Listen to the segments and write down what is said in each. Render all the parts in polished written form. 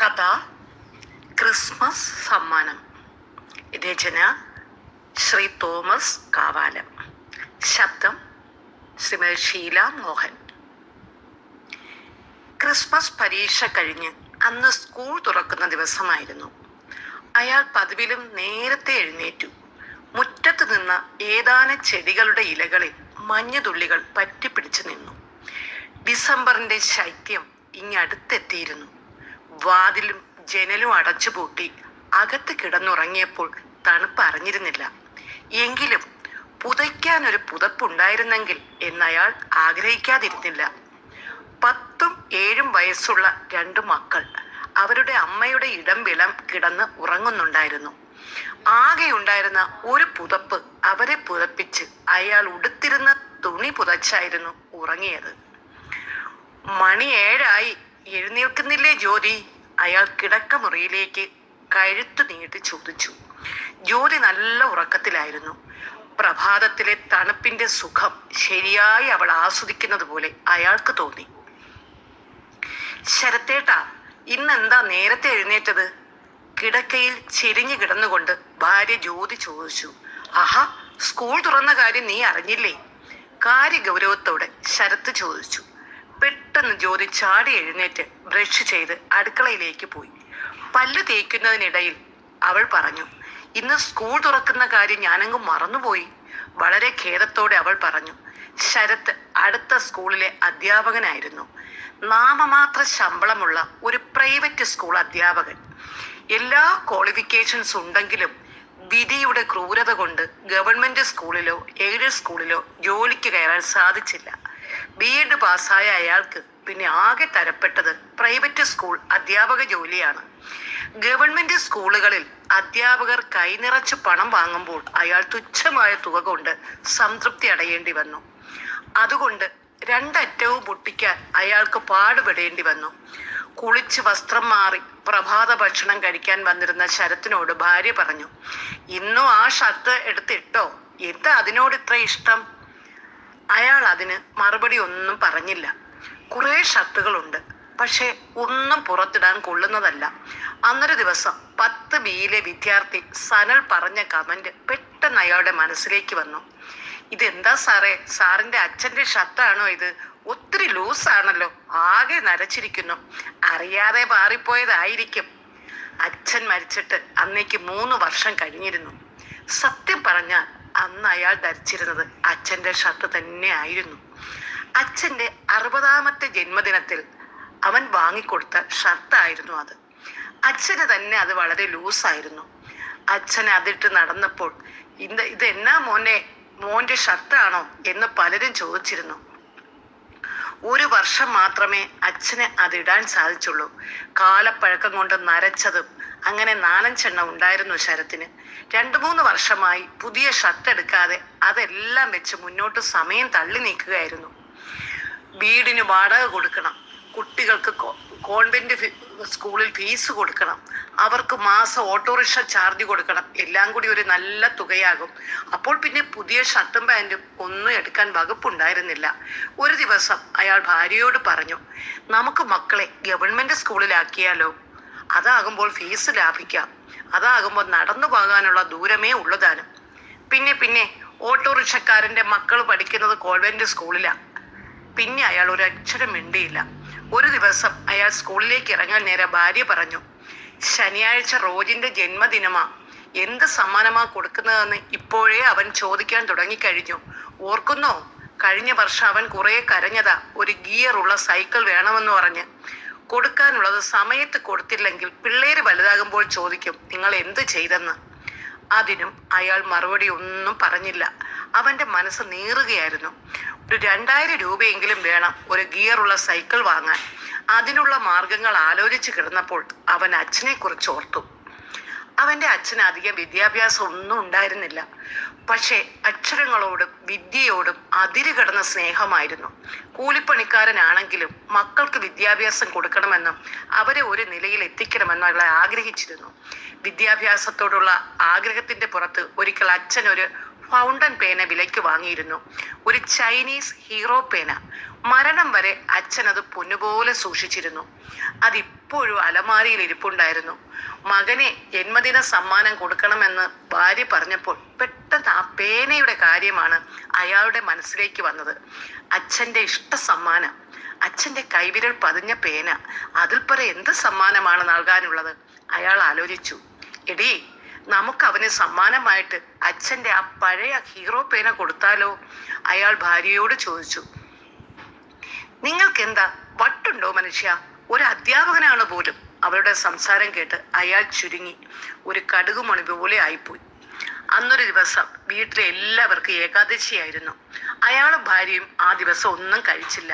കഥ ക്രിസ്മസ് സമ്മാനം. രചന ശ്രീ തോമസ് കാവാലം. ശബ്ദം ശ്രീമതി ഷീല മോഹൻ. ക്രിസ്മസ് പരീക്ഷ കഴിഞ്ഞ് അന്ന് സ്കൂൾ തുറക്കുന്ന ദിവസമായിരുന്നു. അയാൾ പതിവിലും നേരത്തെ എഴുന്നേറ്റു. മുറ്റത്ത് നിന്ന ഏതാനും ചെടികളുടെ ഇലകളിൽ മഞ്ഞുതുള്ളികൾ പറ്റിപ്പിടിച്ചു നിന്നു. ഡിസംബറിന്റെ ശൈത്യം ഇങ്ങടുത്തെത്തിയിരുന്നു. വാതിലും ജനലും അടച്ചുപൂട്ടി അകത്ത് കിടന്നുറങ്ങിയപ്പോൾ തണുപ്പ് അറിഞ്ഞിരുന്നില്ല. എങ്കിലും പുതയ്ക്കാൻ ഒരു പുതപ്പുണ്ടായിരുന്നെങ്കിൽ എന്നയാൾ ആഗ്രഹിക്കാതിരുന്നില്ല. 10ഉം 7ഉം വയസ്സുള്ള 2 മക്കൾ അവരുടെ അമ്മയുടെ ഇടംവിളം കിടന്ന് ഉറങ്ങുന്നുണ്ടായിരുന്നു. ആകെയുണ്ടായിരുന്ന ഒരു പുതപ്പ് അവരെ പുതപ്പിച്ച് അയാൾ ഉടുത്തിരുന്ന തുണി പുതച്ചായിരുന്നു ഉറങ്ങിയത്. മണി 7 എഴുന്നേൽക്കുന്നില്ലേ ജ്യോതി? അയാൾ കിടക്കമുറിയിലേക്ക് കഴുത്തു നീട്ടി ചോദിച്ചു. ജ്യോതി നല്ല ഉറക്കത്തിലായിരുന്നു. പ്രഭാതത്തിലെ തണുപ്പിന്റെ സുഖം ശരിയായി അവൾ ആസ്വദിക്കുന്നത് പോലെ അയാൾക്ക് തോന്നി. ശരത്തേട്ടാ, ഇന്നെന്താ നേരത്തെ എഴുന്നേറ്റത്? കിടക്കയിൽ ചെരിഞ്ഞു കിടന്നുകൊണ്ട് ഭാര്യ ജ്യോതി ചോദിച്ചു. ആഹാ, സ്കൂൾ തുറന്ന കാര്യം നീ അറിഞ്ഞില്ലേ? കാര്യഗൗരവത്തോടെ ശരത്ത് ചോദിച്ചു. പെട്ടെന്ന് ജ്യോതി ചാടി എഴുന്നേറ്റ് ബ്രഷ് ചെയ്ത് അടുക്കളയിലേക്ക് പോയി. പല്ല് തേക്കുന്നതിനിടയിൽ അവൾ പറഞ്ഞു, ഇന്ന് സ്കൂൾ തുറക്കുന്ന കാര്യം ഞാനങ്ങ് മറന്നുപോയി. വളരെ ഖേദത്തോടെ അവൾ പറഞ്ഞു. ശരത്ത് അടുത്ത സ്കൂളിലെ അധ്യാപകനായിരുന്നു. നാമമാത്ര ശമ്പളമുള്ള ഒരു പ്രൈവറ്റ് സ്കൂൾ അധ്യാപകൻ. എല്ലാ ക്വാളിഫിക്കേഷൻസ് ഉണ്ടെങ്കിലും വിധിയുടെ ക്രൂരത കൊണ്ട് ഗവൺമെന്റ് സ്കൂളിലോ എയ്ഡഡ് സ്കൂളിലോ ജോലിക്ക് കയറാൻ സാധിച്ചില്ല. B.Ed പാസ്സായ അയാൾക്ക് പിന്നെ ആകെ തരപ്പെട്ടത് പ്രൈവറ്റ് സ്കൂൾ അധ്യാപക ജോലിയാണ്. ഗവൺമെന്റ് സ്കൂളുകളിൽ അധ്യാപകർ കൈനിറച്ച് പണം വാങ്ങുമ്പോൾ അയാൾ തുച്ഛമായ തുക കൊണ്ട് സംതൃപ്തി അടയേണ്ടി വന്നു. അതുകൊണ്ട് 2 അറ്റവും പൊട്ടിക്കാൻ അയാൾക്ക് പാടുപെടേണ്ടി വന്നു. കുളിച്ച് വസ്ത്രം മാറി പ്രഭാത ഭക്ഷണം കഴിക്കാൻ വന്നിരുന്ന ശരത്തിനോട് ഭാര്യ പറഞ്ഞു, ഇന്നും ആ ഷർട്ട് എടുത്തിട്ടോ? എന്താ അതിനോട് ഇത്ര ഇഷ്ടം? അയാൾ അതിന് മറുപടി ഒന്നും പറഞ്ഞില്ല. കുറെ ഷർട്ടുകളുണ്ട്, പക്ഷെ ഒന്നും പുറത്തിടാൻ കൊള്ളുന്നതല്ല. അന്നൊരു ദിവസം 10Bയിലെ വിദ്യാർത്ഥി സനൽ പറഞ്ഞ കമന്റ് പെട്ടെന്ന് അയാളുടെ മനസ്സിലേക്ക് വന്നു. ഇതെന്താ സാറേ, സാറിന്റെ അച്ഛന്റെ ഷർട്ടാണോ ഇത്? ഒത്തിരി ലൂസാണല്ലോ, ആകെ നരച്ചിരിക്കുന്നു. അറിയാതെ മാറിപ്പോയതായിരിക്കും. അച്ഛൻ മരിച്ചിട്ട് അന്നേക്ക് 3 വർഷം കഴിഞ്ഞിരുന്നു. സത്യം പറഞ്ഞാൽ അന്ന് അയാൾ ധരിച്ചിരുന്നത് അച്ഛന്റെ ഷർട്ട് തന്നെ ആയിരുന്നു. അച്ഛന്റെ 60ാമത്തെ ജന്മദിനത്തിൽ അവൻ വാങ്ങിക്കൊടുത്ത ഷർട്ടായിരുന്നു അത്. അച്ഛന് തന്നെ അത് വളരെ ലൂസായിരുന്നു. അച്ഛൻ അതിട്ട് നടന്നപ്പോൾ ഇതെന്നാ മോന്റെ ഷർട്ടാണോ എന്ന് പലരും ചോദിച്ചിരുന്നു. 1 വർഷം മാത്രമേ അച്ഛന് അതിടാൻ സാധിച്ചുള്ളൂ. കാലപ്പഴക്കം കൊണ്ട് നരച്ചതും അങ്ങനെ 4-5 ഉണ്ടായിരുന്നു ശരത്തിന്. 2-3 വർഷമായി പുതിയ ഷർട്ട് എടുക്കാതെ അതെല്ലാം വെച്ച് മുന്നോട്ട് സമയം തള്ളി നീക്കുകയായിരുന്നു. വീടിന് വാടക കൊടുക്കണം, കുട്ടികൾക്ക് കോൺവെന്റ് സ്കൂളിൽ ഫീസ് കൊടുക്കണം, അവർക്ക് മാസം ഓട്ടോറിക്ഷ ചാർജ് കൊടുക്കണം. എല്ലാം കൂടി ഒരു നല്ല തുകയാകും. അപ്പോൾ പിന്നെ പുതിയ ഷർട്ടും പാൻറ്റും ഒന്നും എടുക്കാൻ വകുപ്പുണ്ടായിരുന്നില്ല. ഒരു ദിവസം അയാൾ ഭാര്യയോട് പറഞ്ഞു, നമുക്ക് മക്കളെ ഗവൺമെന്റ് സ്കൂളിലാക്കിയാലോ? അതാകുമ്പോൾ ഫീസ് ലാഭിക്കാം. അതാകുമ്പോൾ നടന്നു പോകാനുള്ള ദൂരമേ ഉള്ളതാനും. പിന്നെ ഓട്ടോറിക്ഷക്കാരന്റെ മക്കൾ പഠിക്കുന്നത് കോൺവെന്റ് സ്കൂളിലാണ്. പിന്നെ അയാൾ ഒരു അക്ഷരം മിണ്ടിയില്ല. ഒരു ദിവസം അയാൾ സ്കൂളിലേക്ക് ഇറങ്ങാൻ നേരെ ഭാര്യ പറഞ്ഞു, ശനിയാഴ്ച റോജിന്റെ ജന്മദിനമാ. എന്ത് സമ്മാനമാ കൊടുക്കുന്നതെന്ന് ഇപ്പോഴേ അവൻ ചോദിക്കാൻ തുടങ്ങിക്കഴിഞ്ഞു. ഓർക്കുന്നോ? കഴിഞ്ഞ വർഷം അവൻ കുറെ കരഞ്ഞതാ, ഒരു ഗിയറുള്ള സൈക്കിൾ വേണമെന്ന് പറഞ്ഞ്. കൊടുക്കാനുള്ളത് സമയത്ത് കൊടുത്തില്ലെങ്കിൽ പിള്ളേര് വലുതാകുമ്പോൾ ചോദിക്കും, നിങ്ങൾ എന്ത് ചെയ്തെന്ന്. അതിനും അയാൾ മറുപടി ഒന്നും പറഞ്ഞില്ല. അവന്റെ മനസ്സ് നീറുകയായിരുന്നു. ഒരു 2000 രൂപയെങ്കിലും വേണം ഒരു ഗിയറുള്ള സൈക്കിൾ വാങ്ങാൻ. അതിനുള്ള മാർഗങ്ങൾ ആലോചിച്ച് കിടന്നപ്പോൾ അവൻ അച്ഛനെ കുറിച്ച് ഓർത്തു. അവന്റെ അച്ഛന് അധികം വിദ്യാഭ്യാസം ഒന്നും ഉണ്ടായിരുന്നില്ല. പക്ഷേ അക്ഷരങ്ങളോടും വിദ്യയോടും അതിരുകടന്ന സ്നേഹമായിരുന്നു. കൂലിപ്പണിക്കാരനാണെങ്കിലും മക്കൾക്ക് വിദ്യാഭ്യാസം കൊടുക്കണമെന്നും അവരെ ഒരു നിലയിൽ എത്തിക്കണമെന്നും അയാൾ ആഗ്രഹിച്ചിരുന്നു. വിദ്യാഭ്യാസത്തോടുള്ള ആഗ്രഹത്തിന്റെ പുറത്ത് ഒരിക്കൽ അച്ഛൻ ഒരു ഫൗണ്ടൻ പേന വിലയ്ക്ക് വാങ്ങിയിരുന്നു. ഒരു ചൈനീസ് ഹീറോ പേന. മരണം വരെ അച്ഛൻ അത് പൊന്നുപോലെ സൂക്ഷിച്ചിരുന്നു. അതിപ്പോൾ എപ്പോഴും അലമാരിയിൽ ഇരിപ്പുണ്ടായിരുന്നു. മകനെ ജന്മദിന സമ്മാനം കൊടുക്കണമെന്ന് ഭാര്യ പറഞ്ഞപ്പോൾ പെട്ടെന്ന് ആ പേനയുടെ കാര്യമാണ് അയാളുടെ മനസ്സിലേക്ക് വന്നത്. അച്ഛൻ്റെ ഇഷ്ട സമ്മാനം, അച്ഛൻ്റെ കൈവിരൽ പതിഞ്ഞ പേന, അതിൽ പര എന്ത് സമ്മാനമാണ് നൽകാനുള്ളത്? അയാൾ ആലോചിച്ചു. എടീ, നമുക്ക് അവന് സമ്മാനമായിട്ട് അച്ഛൻ്റെ ആ പഴയ ഹീറോ പേന കൊടുത്താലോ? അയാൾ ഭാര്യയോട് ചോദിച്ചു. നിങ്ങൾക്ക് എന്താ വട്ടുണ്ടോ മനുഷ്യ? ഒരു അധ്യാപകനാണ് പോലും. അവരുടെ സംസാരം കേട്ട് അയാൾ ചുരുങ്ങി ഒരു കടുകുമണി പോലെ ആയിപ്പോയി. അന്നൊരു ദിവസം വീട്ടിലെ എല്ലാവർക്കും ഏകാദശിയായിരുന്നു. അയാളും ഭാര്യയും ആ ദിവസം ഒന്നും കഴിച്ചില്ല.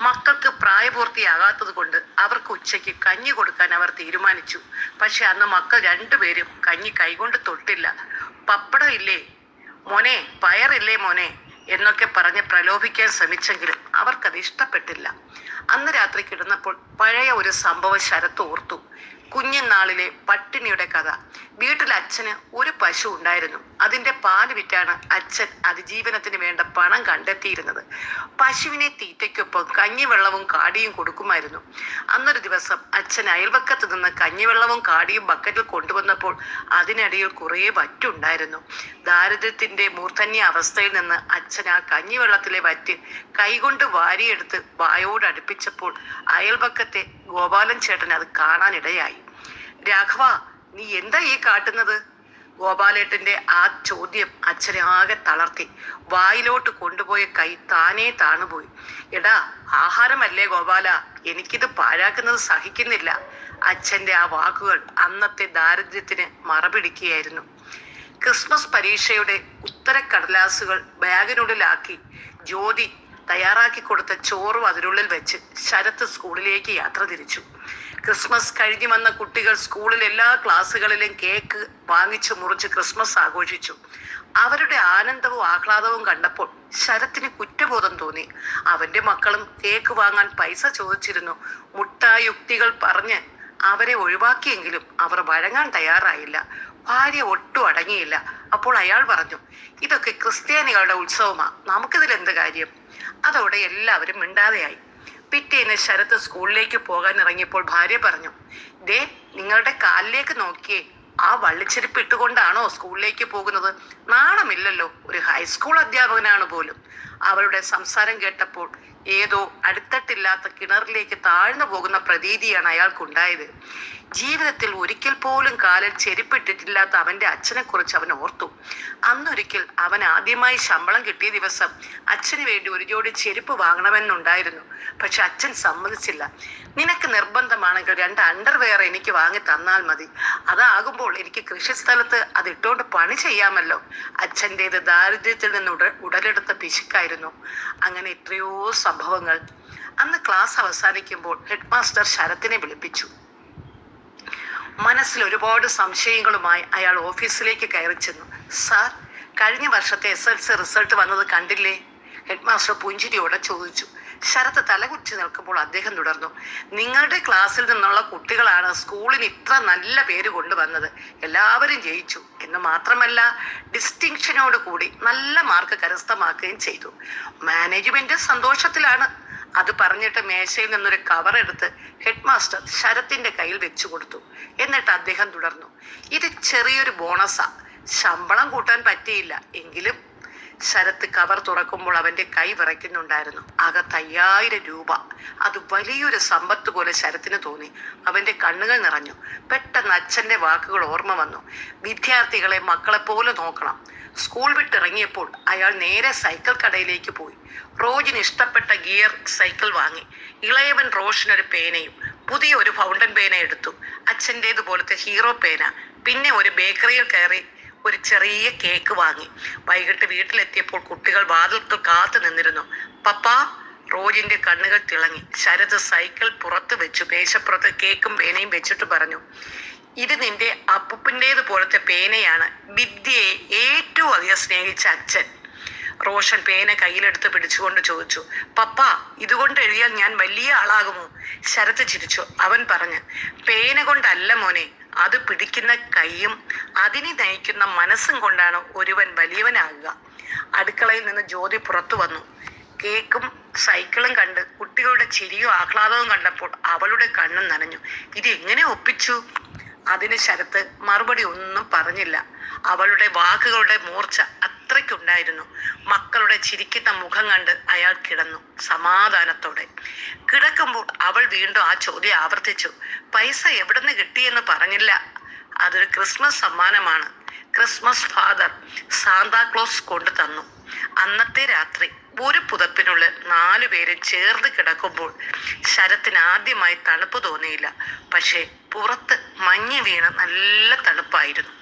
മക്കൾക്ക് പ്രായപൂർത്തിയാകാത്തത് കൊണ്ട് അവർക്ക് ഉച്ചയ്ക്ക് കഞ്ഞി കൊടുക്കാൻ അവർ തീരുമാനിച്ചു. പക്ഷെ അന്ന് മക്കൾ രണ്ടുപേരും കഞ്ഞി കൈകൊണ്ട് തൊട്ടില്ല. പപ്പടം ഇല്ലേ മോനെ, പയറില്ലേ മോനെ എന്നൊക്കെ പറഞ്ഞ് പ്രലോഭിക്കാൻ ശ്രമിച്ചെങ്കിലും അവർക്കത് ഇഷ്ടപ്പെട്ടില്ല. അന്ന് രാത്രി കിടന്നപ്പോൾ പഴയ ഒരു സംഭവം ശരത്ത് ഓർത്തു. കുഞ്ഞുനാളിലെ പട്ടിണിയുടെ കഥ. വീട്ടിൽ അച്ഛന് ഒരു പശു ഉണ്ടായിരുന്നു. അതിന്റെ പാല് വിറ്റാണ് അച്ഛൻ അതിജീവനത്തിന് വേണ്ട പണം കണ്ടെത്തിയിരുന്നത്. പശുവിനെ തീറ്റയ്ക്കൊപ്പം കഞ്ഞിവെള്ളവും കാടിയും കൊടുക്കുമായിരുന്നു. അന്നൊരു ദിവസം അച്ഛൻ അയൽവക്കത്ത് നിന്ന് കഞ്ഞിവെള്ളവും കാടിയും ബക്കറ്റിൽ കൊണ്ടുവന്നപ്പോൾ അതിനിടയിൽ കുറേ വറ്റുണ്ടായിരുന്നു. ദാരിദ്ര്യത്തിന്റെ മൂർധന്യ അവസ്ഥയിൽ നിന്ന് അച്ഛൻ ആ കഞ്ഞിവെള്ളത്തിലെ വറ്റ് കൈകൊണ്ട് വാരിയെടുത്ത് വായോട് അടുപ്പിച്ചപ്പോൾ അയൽവക്കത്തെ ഗോപാലൻ ചേട്ടൻ അത് കാണാനിടയായി. രാഘവ, നീ എന്താ ഈ കാട്ടുന്നത്? ഗോപാലേട്ടന്റെ ആ ചോദ്യം അച്ഛനെ ആകെ തളർത്തി. വായിലോട്ട് കൊണ്ടുപോയ കൈ താനേ താണുപോയി. എടാ, ആഹാരമല്ലേ ഗോപാല, എനിക്കിത് പാഴാക്കുന്നത് സഹിക്കുന്നില്ല. അച്ഛന്റെ ആ വാക്കുകൾ അന്നത്തെ ദാരിദ്ര്യത്തിന് മറപിടിക്കുകയായിരുന്നു. ക്രിസ്മസ് പരീക്ഷയുടെ ഉത്തരക്കടലാസുകൾ ബാഗിനുള്ളിലാക്കി ജ്യോതി തയ്യാറാക്കി കൊടുത്ത ചോറും അതിനുള്ളിൽ വെച്ച് ശരത്ത് സ്കൂളിലേക്ക് യാത്ര തിരിച്ചു. ക്രിസ്മസ് കഴിഞ്ഞു വന്ന കുട്ടികൾ സ്കൂളിൽ എല്ലാ ക്ലാസ്സുകളിലും കേക്ക് വാങ്ങിച്ചു മുറിച്ച് ക്രിസ്മസ് ആഘോഷിച്ചു. അവരുടെ ആനന്ദവും ആഹ്ലാദവും കണ്ടപ്പോൾ ശരത്തിന് കുറ്റബോധം തോന്നി. അവന്റെ മക്കളും കേക്ക് വാങ്ങാൻ പൈസ ചോദിച്ചിരുന്നു. മുട്ടായുക്തികൾ പറഞ്ഞ് അവരെ ഒഴിവാക്കിയെങ്കിലും അവർ വഴങ്ങാൻ തയ്യാറായില്ല. ഭാര്യ ഒട്ടും അടങ്ങിയില്ല. അപ്പോൾ അയാൾ പറഞ്ഞു, ഇതൊക്കെ ക്രിസ്ത്യാനികളുടെ ഉത്സവമാ, നമുക്കിതിൽ എന്ത് കാര്യം? അതോടെ എല്ലാവരും മിണ്ടാതെയായി. പിറ്റേന്ന് ശരത്ത് സ്കൂളിലേക്ക് പോകാൻ ഇറങ്ങിയപ്പോൾ ഭാര്യ പറഞ്ഞു, ദേ, നിങ്ങളുടെ കാലിലേക്ക് നോക്കിയേ, ആ വള്ളിച്ചെരുപ്പ് ഇട്ടുകൊണ്ടാണോ സ്കൂളിലേക്ക് പോകുന്നത്? നാണമില്ലല്ലോ, ഒരു ഹൈസ്കൂൾ അധ്യാപകനാണ് പോലും. അവരുടെ സംസാരം കേട്ടപ്പോൾ ഏതോ അടുത്തട്ടില്ലാത്ത കിണറിലേക്ക് താഴ്ന്നു പോകുന്ന പ്രതീതിയാണ് അയാൾക്കുണ്ടായത്. ജീവിതത്തിൽ ഒരിക്കൽ പോലും കാലിൽ ചെരുപ്പിട്ടിട്ടില്ലാത്ത അവന്റെ അച്ഛനെ കുറിച്ച് അവൻ ഓർത്തു. അന്നൊരിക്കൽ അവൻ ആദ്യമായി ശമ്പളം കിട്ടിയ ദിവസം അച്ഛന് വേണ്ടി ഒരു ജോഡി ചെരുപ്പ് വാങ്ങണമെന്നുണ്ടായിരുന്നു. പക്ഷെ അച്ഛൻ സമ്മതിച്ചില്ല. നിനക്ക് നിർബന്ധമാണെങ്കിൽ 2 അണ്ടർവെയർ എനിക്ക് വാങ്ങി തന്നാൽ മതി. അതാകുമ്പോൾ എനിക്ക് കൃഷിസ്ഥലത്ത് അത് ഇട്ടുകൊണ്ട് പണി ചെയ്യാമല്ലോ. അച്ഛൻ്റേത് ദാരിദ്ര്യത്തിൽ നിന്ന് ഉടലെടുത്ത പിശുക്കായിരുന്നു. അങ്ങനെ എത്രയോ സംഭവങ്ങൾ. അന്ന് ക്ലാസ് അവസാനിക്കുമ്പോൾ ഹെഡ് മാസ്റ്റർ ശരത്തിനെ വിളിപ്പിച്ചു. മനസ്സിൽ ഒരുപാട് സംശയങ്ങളുമായി അയാൾ ഓഫീസിലേക്ക് കയറി ചെന്നു. സാർ, കഴിഞ്ഞ വർഷത്തെ SLC റിസൾട്ട് വന്നത് കണ്ടില്ലേ? ഹെഡ് മാസ്റ്റർ പുഞ്ചിരിയോടെ ചോദിച്ചു. ശരത്ത് തലകുറിച്ച് നിൽക്കുമ്പോൾ അദ്ദേഹം തുടർന്നു, നിങ്ങളുടെ ക്ലാസ്സിൽ നിന്നുള്ള കുട്ടികളാണ് സ്കൂളിന് ഇത്ര നല്ല പേര് കൊണ്ടുവന്നത്. എല്ലാവരും ജയിച്ചു എന്ന് മാത്രമല്ല, ഡിസ്റ്റിങ്ഷനോട് കൂടി നല്ല മാർക്ക് കരസ്ഥമാക്കുകയും ചെയ്തു. മാനേജ്മെന്റ് സന്തോഷത്തിലാണ്. അത് പറഞ്ഞിട്ട് മേശയിൽ നിന്നൊരു കവർ എടുത്ത് ഹെഡ് മാസ്റ്റർ ശരത്തിന്റെ കയ്യിൽ വെച്ചു കൊടുത്തു. എന്നിട്ട് അദ്ദേഹം തുടർന്നു, ഇത് ചെറിയൊരു ബോണസാ, ശമ്പളം കൂട്ടാൻ പറ്റിയില്ല എങ്കിലും. ശരത്ത് കവർ തുറക്കുമ്പോൾ അവന്റെ കൈ വിറയ്ക്കുന്നുണ്ടായിരുന്നു. അകത്ത് 5000 രൂപ. അത് വലിയൊരു സമ്പത്ത് പോലെ ശരത്തിന് തോന്നി. അവന്റെ കണ്ണുകൾ നിറഞ്ഞു. പെട്ടെന്ന് അച്ഛന്റെ വാക്കുകൾ ഓർമ്മ വന്നു. വിദ്യാർത്ഥികളെ മക്കളെ പോലെ നോക്കണം. സ്കൂൾ വിട്ടിറങ്ങിയപ്പോൾ അയാൾ നേരെ സൈക്കിൾ കടയിലേക്ക് പോയി. റോജിന് ഇഷ്ടപ്പെട്ട ഗിയർ സൈക്കിൾ വാങ്ങി. ഇളയവൻ റോഷനൊരു പേനയും പുതിയ ഒരു ഫൗണ്ടൻ പേന എടുത്തു. അച്ഛൻ്റേതുപോലത്തെ ഹീറോ പേന. പിന്നെ ഒരു ബേക്കറിയിൽ കയറി ഒരു ചെറിയ കേക്ക് വാങ്ങി. വൈകിട്ട് വീട്ടിലെത്തിയപ്പോൾ കുട്ടികൾ വാതിൽക്കൽ കാത്തു നിന്നിരുന്നു. പപ്പാ, റോജിന്റെ കണ്ണുകൾ തിളങ്ങി. ശരത് സൈക്കിൾ പുറത്ത് വെച്ചു മേശപ്പുറത്ത് കേക്കും പേനയും വെച്ചിട്ട് പറഞ്ഞു, ഇത് നിന്റെ അപ്പൂപ്പൻ്റേത് പോലത്തെ പേനയാണ്. വിദ്യയെ ഏറ്റവും അധികം സ്നേഹിച്ച അച്ഛൻ. റോഷൻ പേന കയ്യിലെടുത്ത് പിടിച്ചുകൊണ്ട് ചോദിച്ചു, പപ്പ, ഇതുകൊണ്ട് എഴുതിയാൽ ഞാൻ വലിയ ആളാകുമോ? ശരത്ത് ചിരിച്ചു. അവൻ പറഞ്ഞു, പേന കൊണ്ടല്ല മോനെ, അത് പിടിക്കുന്ന കൈയും അതിനെ നയിക്കുന്ന മനസ്സും കൊണ്ടാണ് ഒരുവൻ വലിയവനാകുക. അടുക്കളയിൽ നിന്ന് ജ്യോതി പുറത്തു വന്നു. കേക്കും സൈക്കിളും കണ്ട് കുട്ടികളുടെ ചിരിയും ആഹ്ലാദവും കണ്ടപ്പോൾ അവളുടെ കണ്ണും നനഞ്ഞു. ഇത് എങ്ങനെ ഒപ്പിച്ചു? അതിന് ശരത്ത് മറുപടി ഒന്നും പറഞ്ഞില്ല. അവളുടെ വാക്കുകളുടെ മൂർച്ച അത്രയ്ക്കുണ്ടായിരുന്നു. മക്കളുടെ ചിരിക്കുന്ന മുഖം കണ്ട് അയാൾ കിടന്നു സമാധാനത്തോടെ. കിടക്കുമ്പോൾ അവൾ വീണ്ടും ആ ചോദ്യം ആവർത്തിച്ചു. പൈസ എവിടുന്ന് കിട്ടിയെന്ന് പറഞ്ഞില്ല. അതൊരു ക്രിസ്മസ് സമ്മാനമാണ്. ക്രിസ്മസ് ഫാദർ സാന്താക്ലോസ് കൊണ്ടു തന്നു. അന്നത്തെ രാത്രി ഒരു പുതപ്പിനുള്ളിൽ 4 പേരും ചേർന്ന് കിടക്കുമ്പോൾ ശരത്തിന് ആദ്യമായി തണുപ്പ് തോന്നിയില്ല. പക്ഷേ പുറത്ത് മഞ്ഞ് വീണ് നല്ല തണുപ്പായിരുന്നു.